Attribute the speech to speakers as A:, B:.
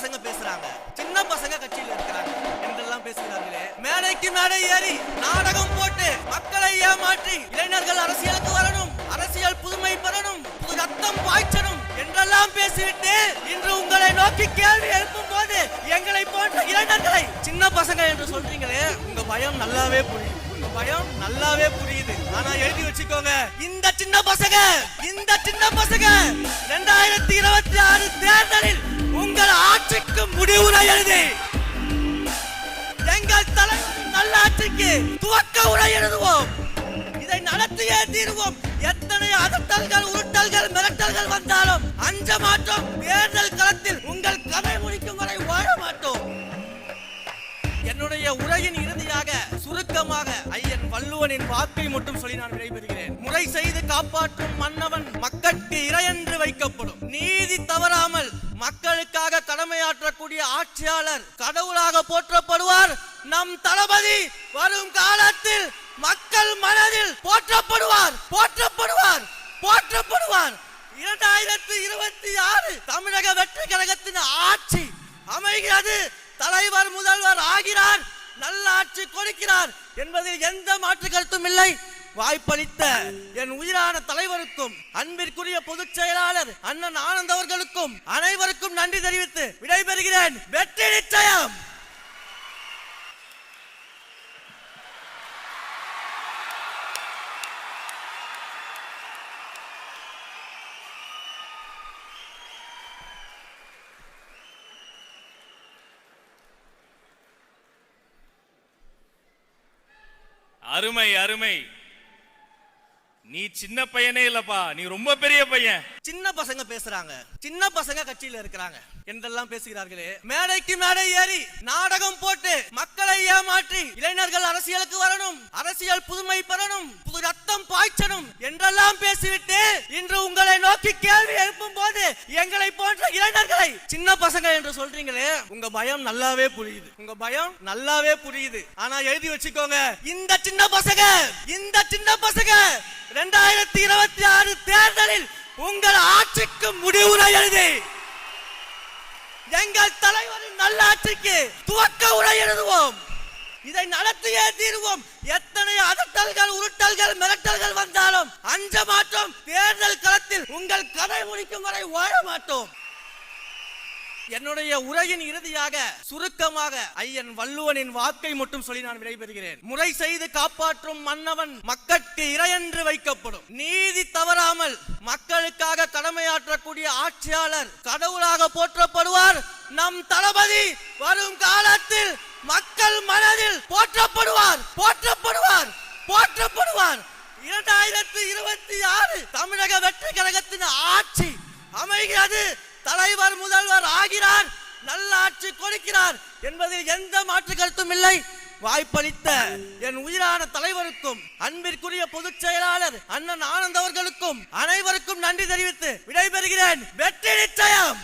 A: பசங்க பேசுறாங்க, சின்ன பசங்க கட்சியில் இருக்கிறாங்க என்றெல்லாம் பேசுகிறார்களே, மேடைக்கு மேடை ஏறி நாடகம் போட்டு மக்களை ஏமாற்றி இளைஞர்கள் அரசியலுக்கு வரணும், அரசியல் புதுமை பெறணும், புது ரத்தம் பாய்ச்சணும் என்றெல்லாம் பேசிவிட்டு இன்று உங்களை நோக்கி கேள்வி எழுப்பும் போது எங்களை போன்ற இளைஞர்களை சின்ன பசங்க என்று சொல்றீங்களே, உங்க பயம் நல்லாவே புரியுது, உங்க பயம் நல்லாவே புரியுது. ஆனா எழுதி வச்சுக்கோங்க, இந்த சின்ன பசங்க 2026 தேர்தலில் உங்கள் ஆட்சிக்கு முடிவுரை எழுதி எங்கள் தலைவரின் நல்லாட்சிக்கு துவக்க உரை எழுதுவோம். இதை நடத்தியே தீர்வோம். எத்தனை அதட்டல்கள், உருட்டல்கள், மிரட்டல்கள் வந்தாலும் அஞ்ச மாட்டோம். தேர்தல் களத்தில் உங்கள் கதை முடிக்கும் வரை வாழ மாட்டோம். என்னுடைய உரையின் இறுதியாக சுருக்கமாக ஐயன் வள்ளுவனின் வாக்கை மட்டும் சொல்லி நான் விடைபெறுகிறேன். முறை செய்து காப்பாற்றும் மன்னவன் மக்களுக்கு இறையென்று வைக்கப்படும். நீதி தவறாமல் மக்களுக்காக கடமையாற்றக்கூடிய ஆட்சியாளர் கடவுளாக போற்றப்படுவார். நம் தளபதி வரும் காலத்தில் மக்கள் மனதில் போற்றப்படுவார், போற்றப்படுவார், போற்றப்படுவார். 2026 தமிழக வெற்றி கழகத்தின் ஆட்சி அமைகிறது. தலைவர் முதல்வர் ஆகிறார், நல்ல ஆட்சி கொடுக்கிறார் என்பதில் எந்த மாற்று கருத்தும் இல்லை. வாய்ப்பளித்த என் உயிரான தலைவருக்கும் அன்பிற்குரிய பொதுச் செயலாளர் அண்ணன் ஆனந்த் அவர்களுக்கும் அனைவருக்கும் நன்றி தெரிவித்து விடைபெறுகிறேன். வெற்றி நிச்சயம்.
B: அருமை அருமை. நீ சின்ன பையனே இல்லப்பா, நீ ரொம்ப பெரிய பையன்.
A: சின்ன பசங்க பேசுறாங்க, சின்ன பசங்க கட்சியில் இருக்கிறாங்க என்றெல்லாம் பேசுகிறார்களே, மேடைக்கு மேடை ஏறி நாடகம் போட்டு மக்களை ஏமாற்றி இளைஞர்கள் அரசியலுக்கு வரணும், அரசியல் புதுமை பெறணும், புது ரத்தம் பாய்ச்சணும் என்றெல்லாம் பேசிவிட்டு இன்று உங்களை நோக்கி கேள்வி எழுப்பும் போது எங்களை போன்ற இளைஞர்களை சின்ன பசங்க என்று சொல்றீங்களே, உங்க பயம் நல்லாவே புரியுது, உங்க பயம் நல்லாவே புரியுது. ஆனா எழுதி வச்சுக்கோங்க, இந்த சின்ன பசங்க 2026 தேர்தலில் உங்கள் ஆட்சிக்கு முடிவுரை எழுதி எங்கள் தலைவரின் நல்லாட்சிக்கு துவக்க உரை எழுதுவோம். இதை நடத்தியே தீர்வோம். எத்தனை அதட்டல்கள், உருட்டல்கள், மிரட்டல்கள் வந்தாலும் அஞ்ச மாட்டோம். தேர்தல் களத்தில் உங்கள் கதை முடிக்கும் வரை வாழ மாட்டோம். என்னுடைய உரையின் இறுதியாக சுருக்கமாக ஐயன் வள்ளுவனின் வாக்கை மட்டும் சொல்லி நான் விடைபெறுகிறேன். முறை செய்து காப்பாற்றும் மன்னவன் மக்களுக்கு இறையென்று வைக்கப்படும். நீதி தவறாமல் மக்களுக்காக கடமையாற்றக்கூடிய ஆட்சியாளர் கடவுளாக போற்றப்படுவார். நம் தளபதி வரும் காலத்தில் மக்கள் மனதில் போற்றப்படுவார், போற்றப்படுவார், போற்றப்படுவார். 2026 தமிழக வெற்றி கழகத்தின் ஆட்சி அமைகிறது. தலைவர் முதல்வர் ஆகிறார், நல்ல ஆட்சி கொடுக்கிறார் என்பதில் எந்த மாற்று கருத்தும் இல்லை. வாய்ப்பளித்த என் உயிரான தலைவருக்கும் அன்பிற்குரிய பொதுச் செயலாளர் அண்ணன் ஆனந்த் அவர்களுக்கும் அனைவருக்கும் நன்றி தெரிவித்து விடைபெறுகிறேன். வெற்றி நிச்சயம்.